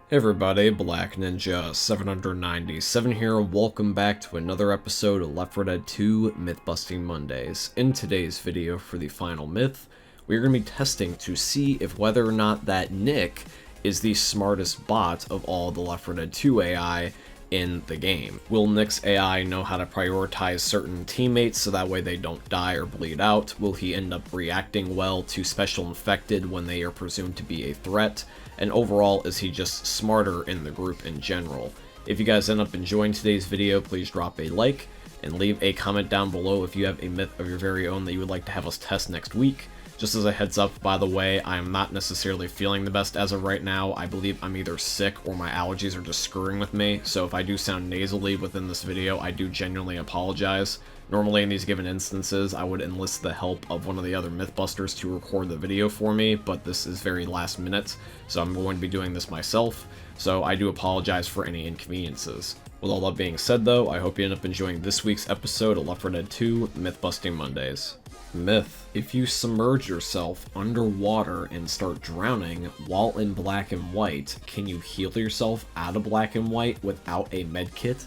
Hey everybody, Black Ninja 797 here. Welcome back to another episode of Left 4 Dead 2 Myth Busting Mondays. In today's video for the final myth, we're going to be testing to see if whether or not that Nick is the smartest bot of all the Left 4 Dead 2 AI in the game. Will Nick's AI know how to prioritize certain teammates so that way they don't die or bleed out? Will he end up reacting well to special infected when they are presumed to be a threat? And overall, is he just smarter in the group in general? If you guys end up enjoying today's video, please drop a like and leave a comment down below if you have a myth of your very own that you would like to have us test next week. Just as a heads up, by the way, I am not necessarily feeling the best as of right now. I believe I'm either sick or my allergies are just screwing with me, so if I do sound nasally within this video, I do genuinely apologize. Normally in these given instances, I would enlist the help of one of the other Mythbusters to record the video for me, but this is very last minute, so I'm going to be doing this myself, so I do apologize for any inconveniences. With all that being said though, I hope you end up enjoying this week's episode of Left 4 Dead 2 Myth Busting Mondays. Myth: if you submerge yourself underwater and start drowning while in black and white, can you heal yourself out of black and white without a medkit?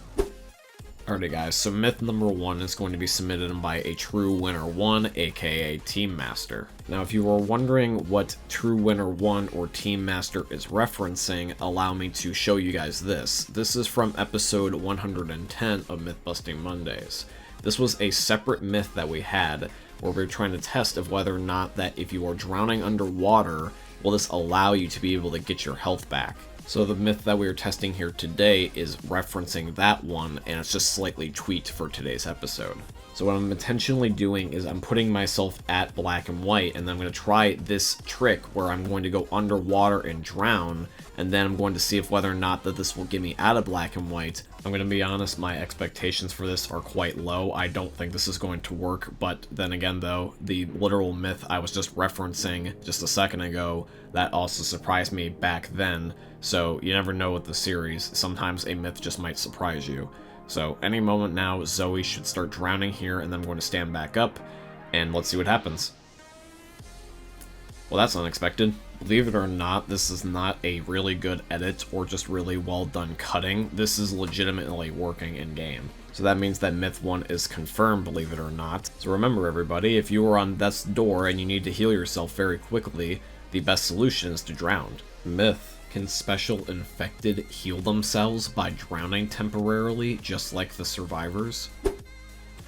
Alrighty guys, so myth number 1 is going to be submitted by a True Winner 1, aka Team Master. Now if you are wondering what True Winner 1 or Team Master is referencing, allow me to show you guys this. This is from episode 110 of Myth Busting Mondays. This was a separate myth that we had where we were trying to test of whether or not that if you are drowning underwater, will this allow you to be able to get your health back. So the myth that we are testing here today is referencing that one, and it's just slightly tweaked for today's episode. So what I'm intentionally doing is I'm putting myself at black and white, and then I'm going to try this trick where I'm going to go underwater and drown, and then I'm going to see if whether or not that this will get me out of black and white. I'm going to be honest, my expectations for this are quite low. I don't think this is going to work, but then again though, the literal myth I was just referencing just a second ago, that also surprised me back then. So you never know with the series, sometimes a myth just might surprise you. So any moment now, Zoe should start drowning here, and then I'm going to stand back up, and let's see what happens. Well, that's unexpected. Believe it or not, this is not a really good edit or just really well done cutting. This is legitimately working in game. So that means that myth 1 is confirmed, believe it or not. So remember everybody, if you are on death's door and you need to heal yourself very quickly, the best solution is to drown. Myth: can special infected heal themselves by drowning temporarily, just like the survivors?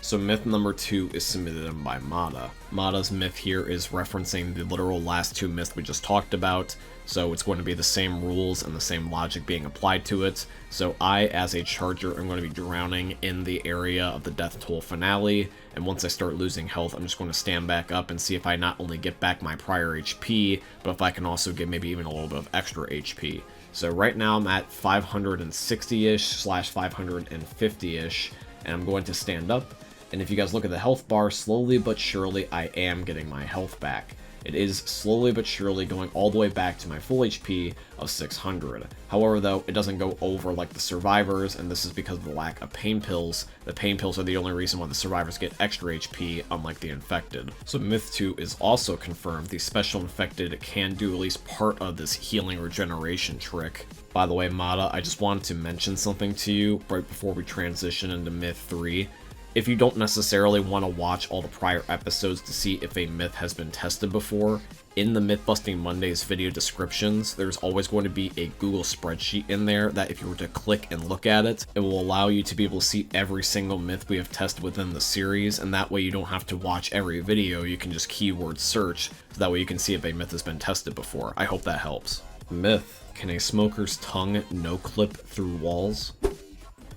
So myth number 2 is submitted in by Mada. Mada's myth here is referencing the literal last 2 myths we just talked about, so it's going to be the same rules and the same logic being applied to it. So I, as a charger, am going to be drowning in the area of the death toll finale, and once I start losing health, I'm just going to stand back up and see if I not only get back my prior HP, but if I can also get maybe even a little bit of extra HP. So right now I'm at 560-ish slash 550-ish, and I'm going to stand up. And if you guys look at the health bar, slowly but surely I am getting my health back. It is slowly but surely going all the way back to my full HP of 600. However though, it doesn't go over like the survivors, and this is because of the lack of pain pills. The pain pills are the only reason why the survivors get extra HP, unlike the infected. So myth 2 is also confirmed. The special infected can do at least part of this healing regeneration trick. By the way, Mada, I just wanted to mention something to you right before we transition into myth 3. If you don't necessarily want to watch all the prior episodes to see if a myth has been tested before, in the Mythbusting Mondays video descriptions, there's always going to be a Google spreadsheet in there that if you were to click and look at it, it will allow you to be able to see every single myth we have tested within the series, and that way you don't have to watch every video, you can just keyword search, so that way you can see if a myth has been tested before. I hope that helps. Myth: can a smoker's tongue no-clip through walls?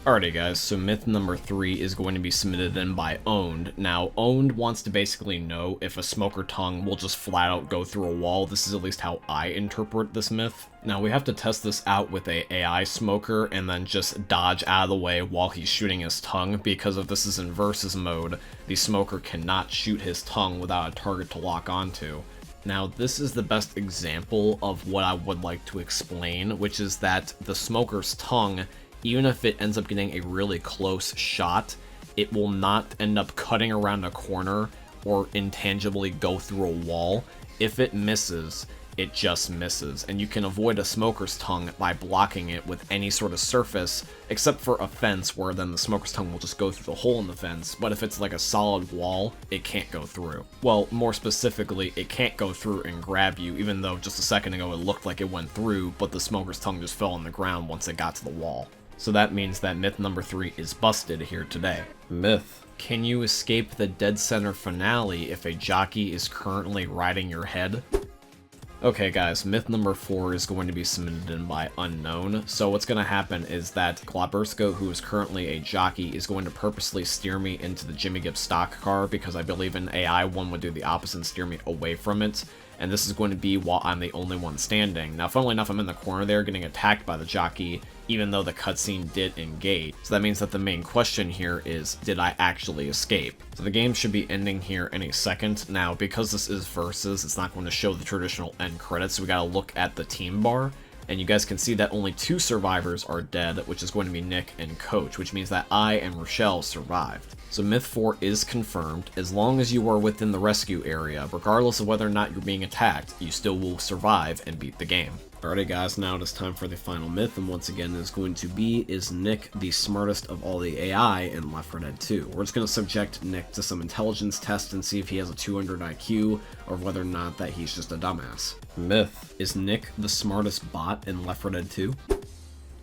Alrighty guys, so myth number 3 is going to be submitted in by Owned. Now, Owned wants to basically know if a smoker tongue will just flat out go through a wall. This is at least how I interpret this myth. Now, we have to test this out with a AI smoker and then just dodge out of the way while he's shooting his tongue, because if this is in versus mode, the smoker cannot shoot his tongue without a target to lock onto. Now, this is the best example of what I would like to explain, which is that the smoker's tongue, even if it ends up getting a really close shot, it will not end up cutting around a corner or intangibly go through a wall. If it misses, it just misses, and you can avoid a smoker's tongue by blocking it with any sort of surface, except for a fence, where then the smoker's tongue will just go through the hole in the fence, but if it's like a solid wall, it can't go through. Well, more specifically, it can't go through and grab you, even though just a second ago it looked like it went through, but the smoker's tongue just fell on the ground once it got to the wall. So that means that myth number 3 is busted here today. Myth: can you escape the NSenr finale if a jockey is currently riding your head? Okay guys, myth number 4 is going to be submitted in by Unknown. So what's going to happen is that Glabursko, who is currently a jockey, is going to purposely steer me into the Jimmy Gibbs stock car, because I believe in AI one would do the opposite and steer me away from it. And this is going to be while I'm the only one standing. Now, funnily enough, I'm in the corner there getting attacked by the jockey, even though the cutscene did engage. So that means that the main question here is, did I actually escape? So the game should be ending here in a second. Now, because this is versus, it's not going to show the traditional end credits, so we gotta look at the team bar. And you guys can see that only 2 survivors are dead, which is going to be Nick and Coach, which means that I and Rochelle survived. So myth 4 is confirmed. As long as you are within the rescue area, regardless of whether or not you're being attacked, you still will survive and beat the game. Alrighty guys, now it is time for the final myth, and once again is going to be, is Nick the smartest of all the AI in Left 4 Dead 2? We're just going to subject Nick to some intelligence tests and see if he has a 200 IQ, or whether or not that he's just a dumbass. Myth: is Nick the smartest bot in Left 4 Dead 2?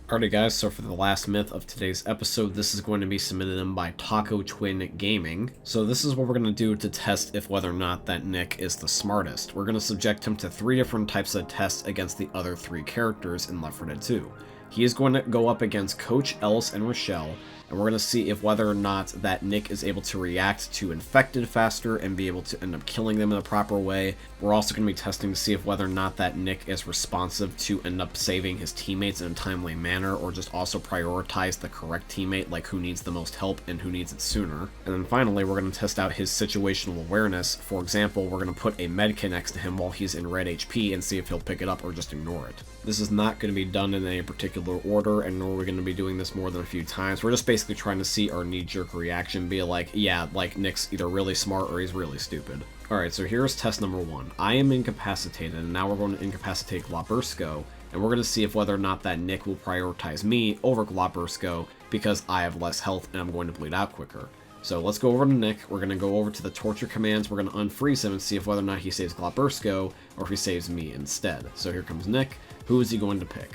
Alrighty guys, so for the last myth of today's episode, this is going to be submitted in by Taco Twin Gaming. So this is what we're going to do to test if whether or not that Nick is the smartest. We're going to subject him to 3 different types of tests against the other 3 characters in Left 4 Dead 2. He is going to go up against Coach, Ellis, and Rochelle, and we're going to see if whether or not that Nick is able to react to infected faster and be able to end up killing them in a proper way. We're also going to be testing to see if whether or not that Nick is responsive to end up saving his teammates in a timely manner, or just also prioritize the correct teammate, like who needs the most help and who needs it sooner. And then finally, we're going to test out his situational awareness. For example, we're going to put a medkit next to him while he's in red HP and see if he'll pick it up or just ignore it. This is not going to be done in any particular order, and nor are we going to be doing this more than a few times. We're just basically trying to see our knee-jerk reaction, be like, yeah, like Nick's either really smart or he's really stupid. Alright, so here's test number 1. I am incapacitated, and now we're going to incapacitate Glabursko, and we're going to see if whether or not that Nick will prioritize me over Glabursko, because I have less health and I'm going to bleed out quicker. So let's go over to Nick. We're going to go over to the torture commands. We're going to unfreeze him and see if whether or not he saves Glabursko or if he saves me instead. So here comes Nick. Who is he going to pick?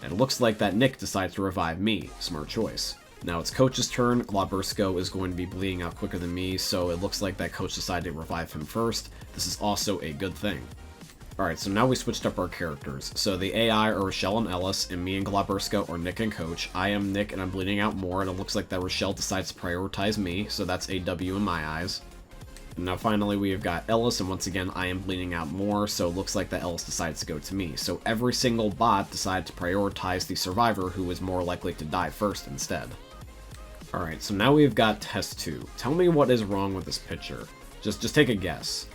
And it looks like that Nick decides to revive me. Smart choice. Now it's Coach's turn. Glabursko is going to be bleeding out quicker than me, so it looks like that Coach decided to revive him first. This is also a good thing. Alright, so now we switched up our characters. So the AI are Rochelle and Ellis, and me and Glabursko are Nick and Coach. I am Nick and I'm bleeding out more, and it looks like that Rochelle decides to prioritize me, so that's a W in my eyes. And now finally we have got Ellis, and once again I am bleeding out more, so it looks like that Ellis decides to go to me. So every single bot decided to prioritize the survivor who was more likely to die first instead. Alright, so now we've got test 2. Tell me what is wrong with this picture. Just take a guess.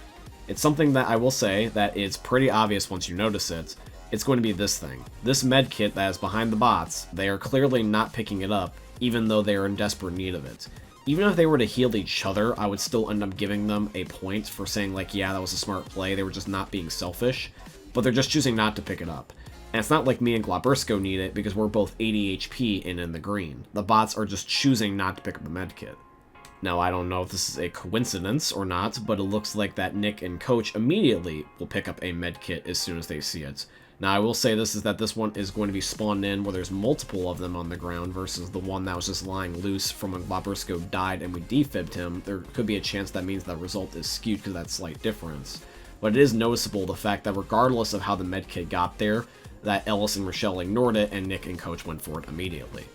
It's something that I will say that is pretty obvious once you notice it. It's going to be this thing. This med kit that is behind the bots, they are clearly not picking it up, even though they are in desperate need of it. Even if they were to heal each other, I would still end up giving them a point for saying like, yeah, that was a smart play, they were just not being selfish, but they're just choosing not to pick it up. And it's not like me and Glabursko need it, because we're both 80 HP and in the green. The bots are just choosing not to pick up a med kit. Now, I don't know if this is a coincidence or not, but it looks like that Nick and Coach immediately will pick up a med kit as soon as they see it. Now, I will say this is that this one is going to be spawned in where there's multiple of them on the ground versus the one that was just lying loose from when Glabursko died and we defibbed him. There could be a chance that means that result is skewed because of that slight difference. But it is noticeable the fact that regardless of how the med kit got there, that Ellis and Rochelle ignored it and Nick and Coach went for it immediately.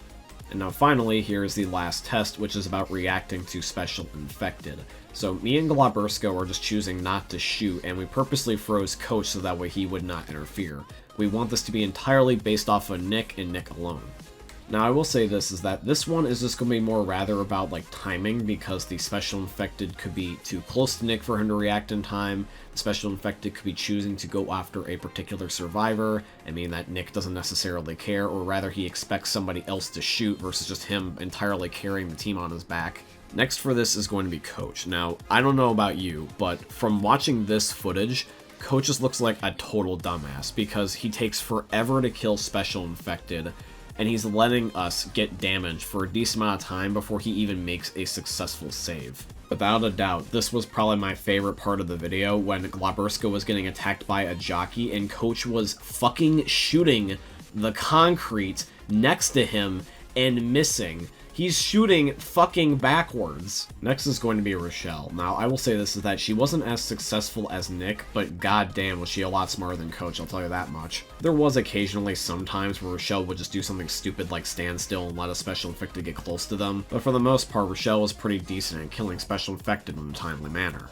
And now finally, here is the last test, which is about reacting to Special Infected. So me and Glabursko are just choosing not to shoot, and we purposely froze Coach so that way he would not interfere. We want this to be entirely based off of Nick and Nick alone. Now I will say this, is that this one is just going to be more rather about like timing, because the Special Infected could be too close to Nick for him to react in time. The Special Infected could be choosing to go after a particular survivor, and mean that Nick doesn't necessarily care, or rather he expects somebody else to shoot versus just him entirely carrying the team on his back. Next for this is going to be Coach. Now, I don't know about you, but from watching this footage, Coach just looks like a total dumbass because he takes forever to kill Special Infected, and he's letting us get damage for a decent amount of time before he even makes a successful save. Without a doubt, this was probably my favorite part of the video, when Glaberska was getting attacked by a jockey and Coach was fucking shooting the concrete next to him and missing. He's shooting fucking backwards. Next is going to be Rochelle. Now, I will say this, is that she wasn't as successful as Nick, but goddamn was she a lot smarter than Coach, I'll tell you that much. There was occasionally some times where Rochelle would just do something stupid like stand still and let a Special Infected get close to them, but for the most part, Rochelle was pretty decent at killing Special Infected in a timely manner.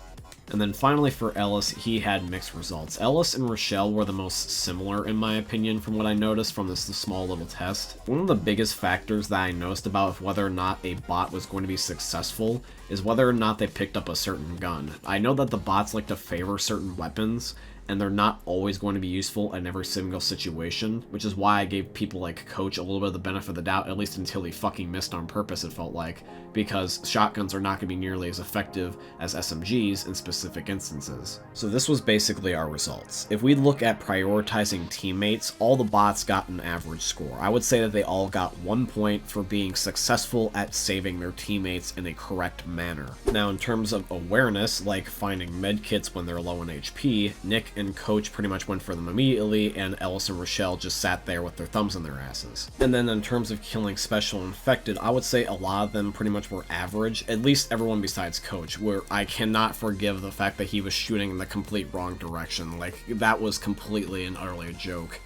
And then finally for Ellis, he had mixed results. Ellis and Rochelle were the most similar in my opinion from what I noticed from this small little test. One of the biggest factors that I noticed about whether or not a bot was going to be successful is whether or not they picked up a certain gun. I know that the bots like to favor certain weapons, and they're not always going to be useful in every single situation, which is why I gave people like Coach a little bit of the benefit of the doubt, at least until he fucking missed on purpose, it felt like, because shotguns are not going to be nearly as effective as SMGs in specific instances. So this was basically our results. If we look at prioritizing teammates, all the bots got an average score. I would say that they all got 1 point for being successful at saving their teammates in a correct manner. Now in terms of awareness, like finding medkits when they're low in HP, Nick and Coach pretty much went for them immediately, and Ellis and Rochelle just sat there with their thumbs in their asses. And then in terms of killing Special Infected, I would say a lot of them pretty much were average, at least everyone besides Coach, where I cannot forgive the fact that he was shooting in the complete wrong direction. Like, that was completely and utterly a joke.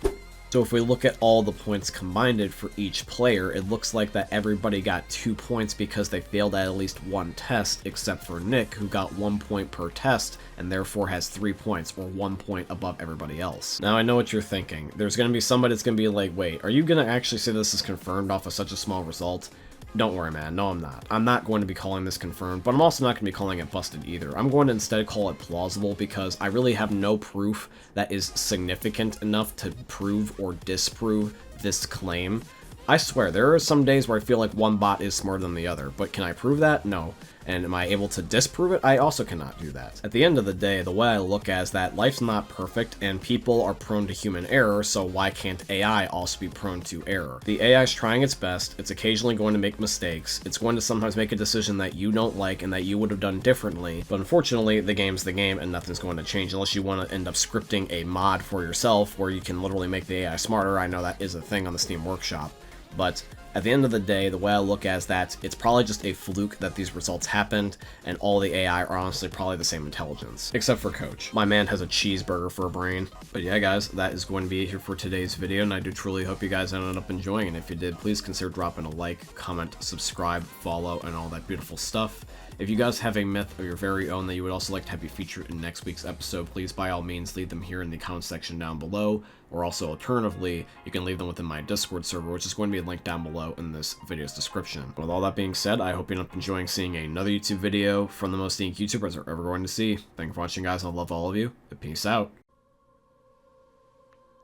So if we look at all the points combined for each player, it looks like that everybody got 2 points because they failed at least one test, except for Nick, who got 1 point per test, and therefore has 3 points, or 1 point above everybody else. Now I know what you're thinking. There's going to be somebody that's going to be like, wait, are you going to actually say this is confirmed off of such a small result? Don't worry, man. No, I'm not. I'm not going to be calling this confirmed, but I'm also not going to be calling it busted either. I'm going to instead call it plausible because I really have no proof that is significant enough to prove or disprove this claim. I swear, there are some days where I feel like one bot is smarter than the other, but can I prove that? No. And am I able to disprove it? I also cannot do that. At the end of the day, the way I look at it is that life's not perfect, and people are prone to human error, so why can't AI also be prone to error? The AI is trying its best, it's occasionally going to make mistakes, it's going to sometimes make a decision that you don't like and that you would have done differently, but unfortunately, the game's the game and nothing's going to change unless you want to end up scripting a mod for yourself where you can literally make the AI smarter. I know that is a thing on the Steam Workshop, but at the end of the day, the way I look at it is that it's probably just a fluke that these results happened, and all the AI are honestly probably the same intelligence. Except for Coach. My man has a cheeseburger for a brain. But yeah, guys, that is going to be it here for today's video, and I do truly hope you guys ended up enjoying it. If you did, please consider dropping a like, comment, subscribe, follow, and all that beautiful stuff. If you guys have a myth of your very own that you would also like to have be featured in next week's episode, please by all means leave them here in the comment section down below, or also alternatively, you can leave them within my Discord server, which is going to be linked down below in this video's description. With all that being said, I hope you end up enjoying seeing another YouTube video from the most unique YouTubers you're ever going to see. Thank you for watching, guys. I love all of you. Peace out.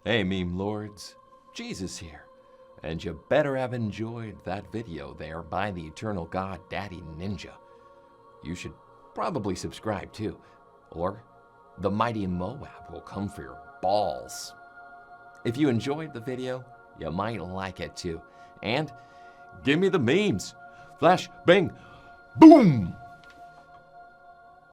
Hey, meme lords. Jesus here. And you better have enjoyed that video there by the eternal god Daddy Ninja. You should probably subscribe too, or the mighty Moab will come for your balls. If you enjoyed the video, you might like it too. And give me the memes. Flash, bang, boom!